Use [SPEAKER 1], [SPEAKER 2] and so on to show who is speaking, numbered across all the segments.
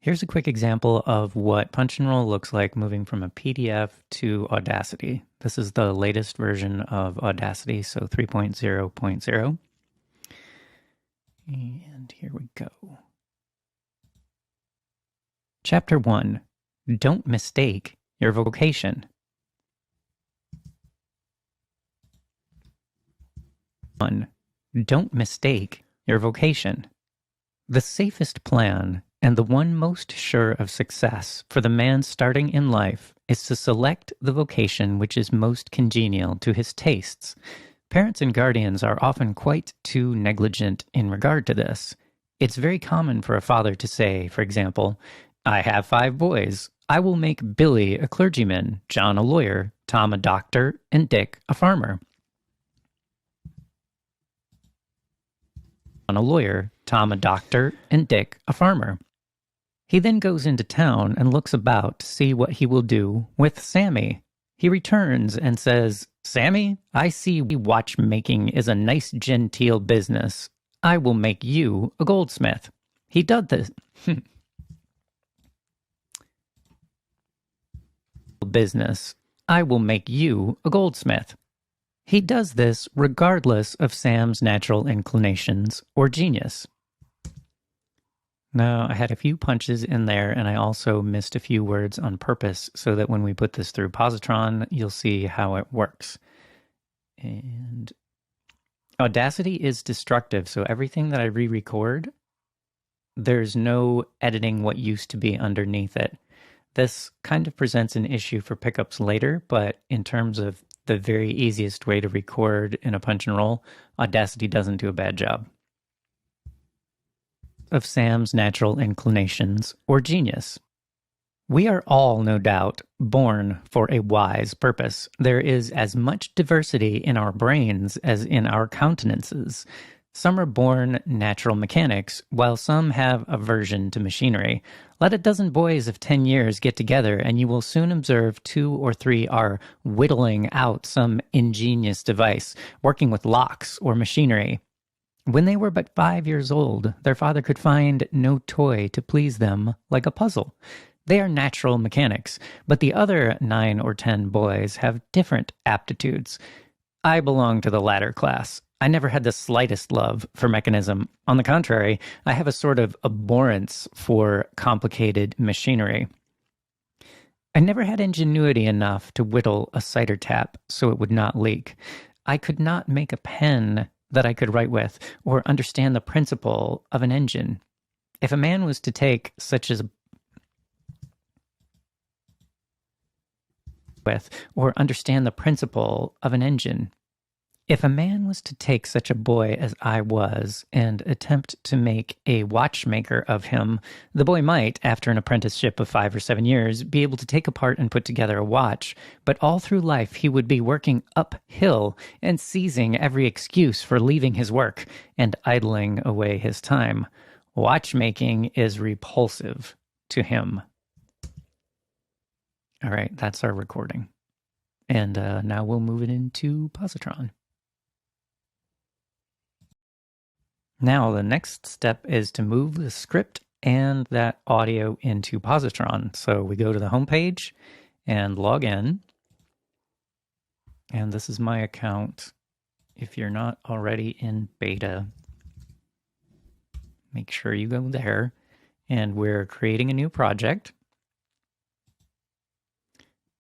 [SPEAKER 1] Here's a quick example of what Punch and Roll looks like moving from a PDF to Audacity. This is the latest version of Audacity, so 3.0.0. And here we go. Chapter 1. Don't mistake your vocation. 1. Don't mistake your vocation. The safest plan and the one most sure of success for the man starting in life is to select the vocation which is most congenial to his tastes. Parents and guardians are often quite too negligent in regard to this. It's very common for a father to say, for example, "I have 5 boys. I will make Billy a clergyman, John a lawyer, Tom a doctor, and Dick a farmer." John a lawyer, Tom a doctor, and Dick a farmer. He then goes into town and looks about to see what he will do with Sammy. He returns and says, "Sammy, I see watchmaking is a nice genteel business. I will make you a goldsmith." He does this. Business. I will make you a goldsmith. He does this regardless of Sam's natural inclinations or genius. Now, I had a few punches in there, and I also missed a few words on purpose so that when we put this through Pozotron, you'll see how it works. And Audacity is destructive, so everything that I re-record, there's no editing what used to be underneath it. This kind of presents an issue for pickups later, but in terms of the very easiest way to record in a punch and roll, Audacity doesn't do a bad job. Of Sam's natural inclinations or genius. We are all, no doubt, born for a wise purpose. There is as much diversity in our brains as in our countenances. Some are born natural mechanics, while some have aversion to machinery. Let a dozen boys of 10 years get together, and you will soon observe 2 or 3 are whittling out some ingenious device, working with locks or machinery. When they were but 5 years old, their father could find no toy to please them like a puzzle. They are natural mechanics, but the other 9 or 10 boys have different aptitudes. I belong to the latter class. I never had the slightest love for mechanism. On the contrary, I have a sort of abhorrence for complicated machinery. I never had ingenuity enough to whittle a cider tap so it would not leak. I could not make a pen that I could write with, or understand the principle of an engine. If a man was to take such as or understand the principle of an engine. If a man was to take such a boy as I was and attempt to make a watchmaker of him, the boy might, after an apprenticeship of 5 or 7 years, be able to take apart and put together a watch, but all through life he would be working uphill and seizing every excuse for leaving his work and idling away his time. Watchmaking is repulsive to him. All right, that's our recording. And now we'll move it into Pozotron. Now, the next step is to move the script and that audio into Pozotron. So we go to the home page and log in. And this is my account. If you're not already in beta, make sure you go there. And we're creating a new project.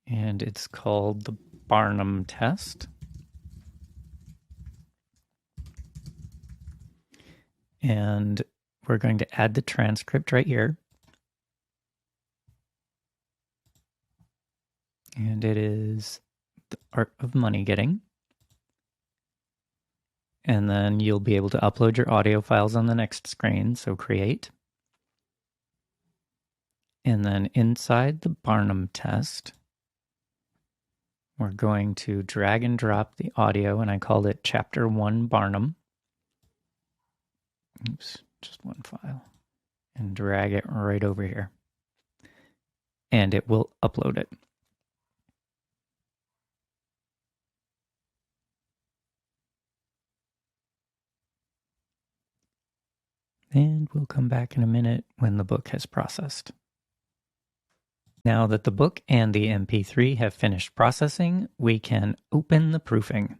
[SPEAKER 1] And it's called the Barnum Test. And we're going to add the transcript right here. And it is the art of money getting. And then you'll be able to upload your audio files on the next screen. So create. And then inside the Barnum test, we're going to drag and drop the audio, and I called it Chapter 1 Barnum. Oops, just one file. And drag it right over here. And it will upload it. And we'll come back in a minute when the book has processed. Now that the book and the MP3 have finished processing, we can open the proofing.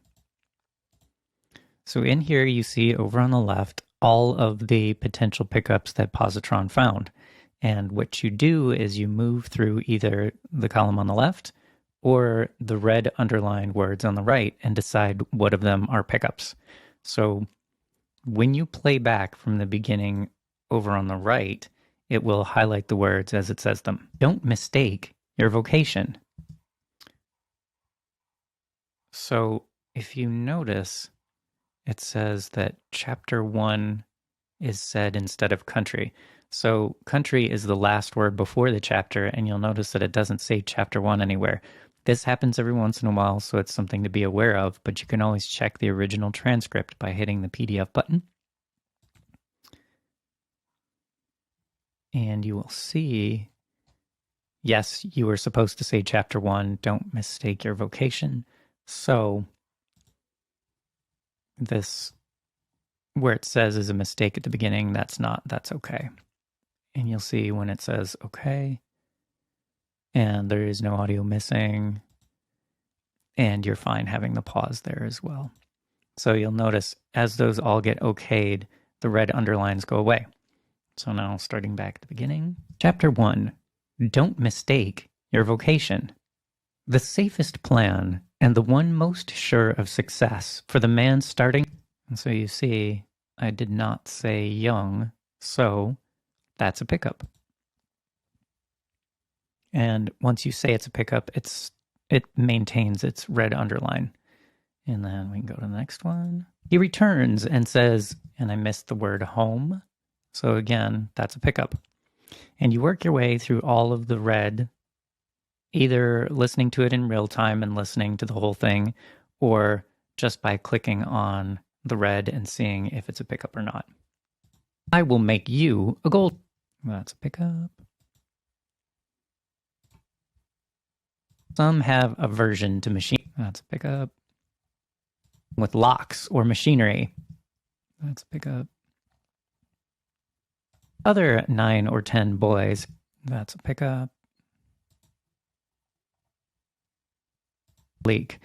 [SPEAKER 1] So in here you see over on the left all of the potential pickups that Pozotron found. And what you do is you move through either the column on the left or the red underlined words on the right and decide what of them are pickups. So when you play back from the beginning over on the right, it will highlight the words as it says them. Don't mistake your vocation. So if you notice, it says that chapter 1 is said instead of country. So country is the last word before the chapter, and you'll notice that it doesn't say chapter 1 anywhere. This happens every once in a while, so it's something to be aware of, but you can always check the original transcript by hitting the PDF button. And you will see, yes, you were supposed to say chapter 1, don't mistake your vocation. So this, where it says is a mistake at the beginning, that's okay. And you'll see when it says okay, and there is no audio missing, and you're fine having the pause there as well. So you'll notice as those all get okayed, the red underlines go away. So now starting back at the beginning. Chapter 1, don't mistake your vocation. The safest plan and the one most sure of success for the man starting. And so you see, I did not say young, so that's a pickup. And once you say it's a pickup, it maintains its red underline. And then we can go to the next one. He returns and says, and I missed the word home. So again, that's a pickup. And you work your way through all of the red, either listening to it in real time and listening to the whole thing, or just by clicking on the red and seeing if it's a pickup or not. I will make you a gold. That's a pickup. Some have aversion to machine. That's a pickup. With locks or machinery. That's a pickup. Other 9 or 10 boys. That's a pickup. Leak.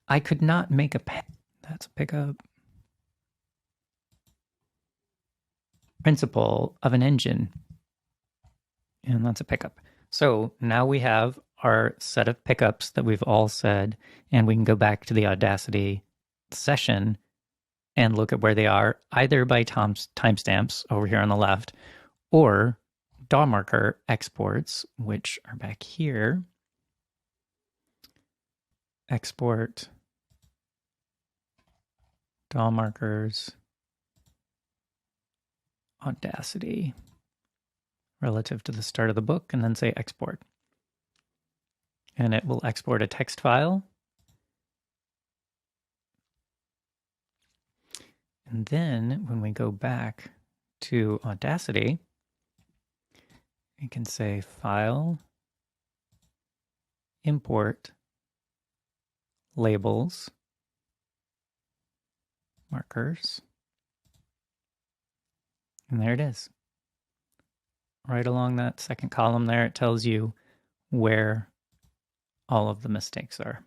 [SPEAKER 1] I could not make a pen. That's a pickup. Principle of an engine. And that's a pickup. So now we have our set of pickups that we've all said, and we can go back to the Audacity session and look at where they are, either by timestamps over here on the left, or DAW marker exports, which are back here. Export, DAW markers, Audacity, relative to the start of the book, and then say export. And it will export a text file. And then when we go back to Audacity, we can say File, Import, Labels, Markers. And there it is. Right along that second column there, it tells you where all of the mistakes are.